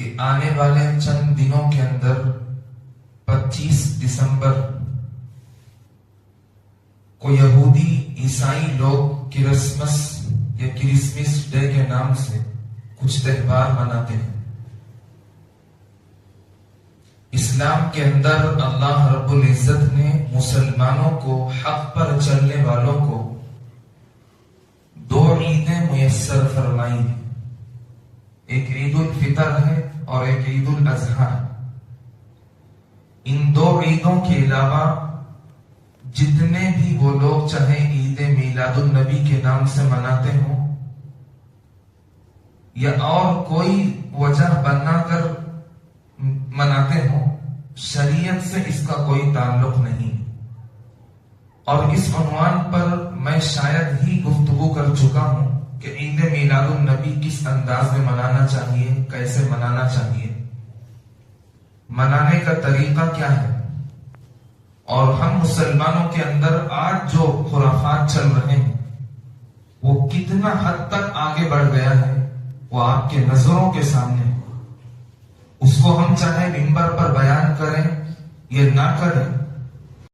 کہ آنے والے چند دنوں کے اندر 25 دسمبر کو یہودی عیسائی لوگ کرسمس یا کرسمس ڈے کے نام سے کچھ تہوار مناتے ہیں۔ اسلام کے اندر اللہ رب العزت نے مسلمانوں کو، حق پر چلنے والوں کو 2 عیدیں میسر فرمائی ہیں، ایک عید الفطر ہے اور ایک عید الاضحیٰ۔ ان 2 عیدوں کے علاوہ جتنے بھی وہ لوگ چاہے عید میلاد النبی کے نام سے مناتے ہوں یا اور کوئی وجہ بنا کر مناتے ہوں، شریعت سے اس کا کوئی تعلق نہیں۔ اور اس عنوان پر میں شاید ہی گفتگو کر چکا ہوں کہ عید میلاد النبی کس انداز میں منانا چاہیے، کیسے منانا چاہیے، منانے کا طریقہ کیا ہے، اور ہم مسلمانوں کے اندر آج جو خرافات چل رہے ہیں وہ کتنا حد تک آگے بڑھ گیا ہے، وہ آپ کے نظروں کے سامنے۔ اس کو ہم چاہے منبر پر بیان کریں یا نہ کریں،